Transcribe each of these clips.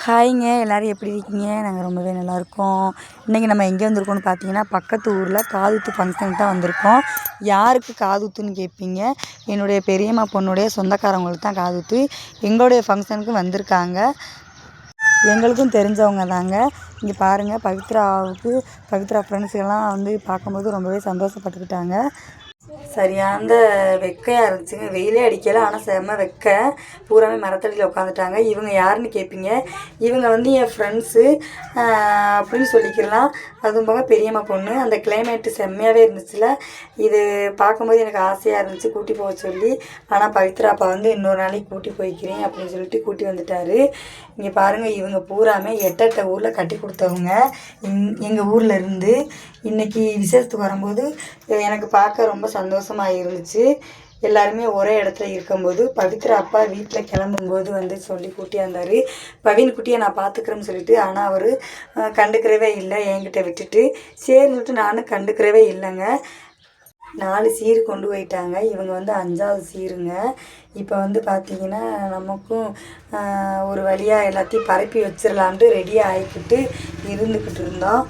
ஹாய்ங்க, எல்லோரும் எப்படி இருக்கீங்க? நாங்கள் ரொம்பவே நல்லாயிருக்கோம். இன்றைக்கி நம்ம எங்கே வந்திருக்கோம்னு பார்த்தீங்கன்னா, பக்கத்து ஊரில் காதுகுத்து ஃபங்க்ஷனுக்கு தான் வந்திருக்கோம். யாருக்கு காதுகுத்துன்னு கேட்பீங்க? என்னுடைய பெரியம்மா பொண்ணுடைய சொந்தக்காரவங்களுக்கு தான் காதுகுத்து. எங்களுடைய ஃபங்க்ஷனுக்கு வந்திருக்காங்க. எங்களுக்கும் தெரிஞ்சவங்க தாங்க. இங்கே பாருங்கள், பவித்ரா ஃப்ரெண்ட்ஸுக்கெல்லாம் வந்து பார்க்கும்போது ரொம்பவே சந்தோஷப்பட்டுக்கிட்டாங்க. சரியான வெக்கையாக இருந்துச்சுங்க. வெயிலே அடிக்கலை, ஆனால் செம்ம வெக்கை. பூராமே மரத்தடியில் உட்காந்துட்டாங்க. இவங்க யாருன்னு கேட்பீங்க? இவங்க வந்து என் ஃப்ரெண்ட்ஸு அப்படின்னு சொல்லிக்கலாம். அதுவும் போக பெரியம்மா பொண்ணு. அந்த கிளைமேட்டு செம்மையாகவே இருந்துச்சுல. இது பார்க்கும்போது எனக்கு ஆசையாக இருந்துச்சு கூட்டி போக சொல்லி. ஆனால் பவித்ரா அப்பா வந்து இன்னொரு நாளைக்கு கூட்டி போய்க்கிறேன் அப்படின்னு சொல்லிட்டு கூட்டி வந்துட்டார். இங்கே பாருங்கள், இவங்க பூராமே எட்ட ஊரில் கட்டி கொடுத்தவங்க. எங்கள் ஊரில் இருந்து இன்றைக்கி விசேஷத்துக்கு வரும்போது எனக்கு பார்க்க ரொம்ப சந்தோஷமாக இருந்துச்சு. எல்லாருமே ஒரே இடத்துல இருக்கும்போது பவித்ரா அப்பா வீட்டில் கிளம்பும்போது வந்து சொல்லி கூட்டியாந்தார், பவின் குட்டியை நான் பார்த்துக்கிறேன்னு சொல்லிட்டு. ஆனால் அவர் கண்டுக்கிறவே இல்லை, என்கிட்ட விட்டுட்டு. சரின்னு சொல்லிட்டு நானும் கண்டுக்கிறவே இல்லைங்க. 4 சீர் கொண்டு போயிட்டாங்க. இவங்க வந்து 5வது சீருங்க. இப்போ வந்து பார்த்திங்கன்னா, நமக்கும் ஒரு வழியாக எல்லாத்தையும் பரப்பி வச்சிடலான்ட்டு ரெடியாக ஆகிக்கிட்டு இருந்துக்கிட்டு இருந்தோம்.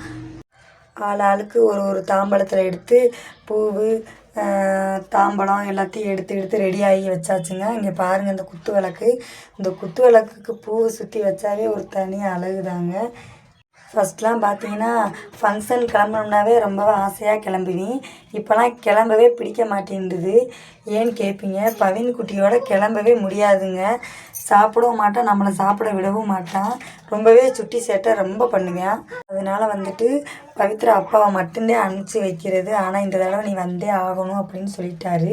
ஆளுக்கு ஒரு தாம்பழத்தில் எடுத்து பூவு தாம்பழம் எல்லாத்தையும் எடுத்து ரெடியாகி வச்சாச்சுங்க. இங்கே பாருங்கள், இந்த குத்து விளக்குக்கு பூவை சுற்றி வச்சாவே ஒரு தனி அழகு தாங்க. ஃபஸ்ட்லாம் பார்த்தீங்கன்னா, ஃபங்க்ஷன் கிளம்பணும்னாவே ரொம்பவே ஆசையாக கிளம்புவேன். இப்போலாம் கிளம்பவே பிடிக்க மாட்டேன்டுது. ஏன்னு கேட்பீங்க? பவின் குட்டியோட கிளம்பவே முடியாதுங்க. சாப்பிடவும் மாட்டான், நம்மளை சாப்பிட விடவும் மாட்டான். ரொம்பவே சுட்டி சேட்டை ரொம்ப பண்ணுவேன். அதனால் வந்துட்டு பவித்ரா அப்பாவை மட்டும்தான் அனுப்பிச்சி வைக்கிறது. ஆனால் இந்த தடவை நீ வந்தே ஆகணும் அப்படின்னு சொல்லிட்டாரு.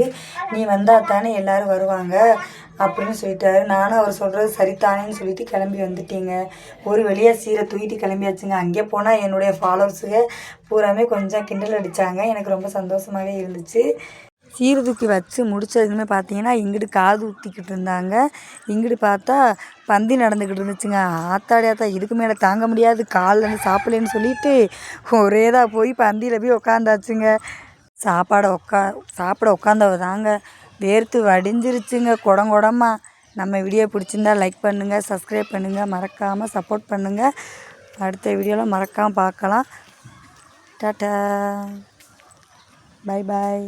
நீ வந்தால் தானே எல்லோரும் வருவாங்க அப்படின்னு சொல்லிட்டாரு. நானும் அவர் சொல்கிறது சரித்தானேன்னு சொல்லிட்டு கிளம்பி வந்துட்டேங்க. ஒரு வழியாக சீரை தூக்கிட்டு கிளம்பியாச்சுங்க. அங்கே போனால் என்னுடைய ஃபாலோவர்ஸுங்க பூராமே கொஞ்சம் கிண்டல் அடித்தாங்க. எனக்கு ரொம்ப சந்தோஷமாகவே இருந்துச்சு. சீரை தூக்கி வச்சு முடித்ததுமே பார்த்தீங்கன்னா, இங்கிட்டு காது ஊற்றிக்கிட்டு இருந்தாங்க. இங்கிட்டு பார்த்தா பந்தி நடந்துக்கிட்டு இருந்துச்சுங்க. ஆத்தா இதுக்கு மேலே தாங்க முடியாது, காலில் இருந்து சாப்பிடலன்னு சொல்லிட்டு ஒரேதாக போய் பந்தியில் போய் உக்காந்தாச்சுங்க. சாப்பிட உட்காந்தவ தாங்க வேர்த்து வடிஞ்சிருச்சுங்க குடமா. நம்ம வீடியோ பிடிச்சிருந்தா லைக் பண்ணுங்கள், சப்ஸ்கிரைப் பண்ணுங்கள், மறக்காமல் சப்போர்ட் பண்ணுங்கள். அடுத்த வீடியோவில் மறக்காமல் பார்க்கலாம். Tata, bye bye.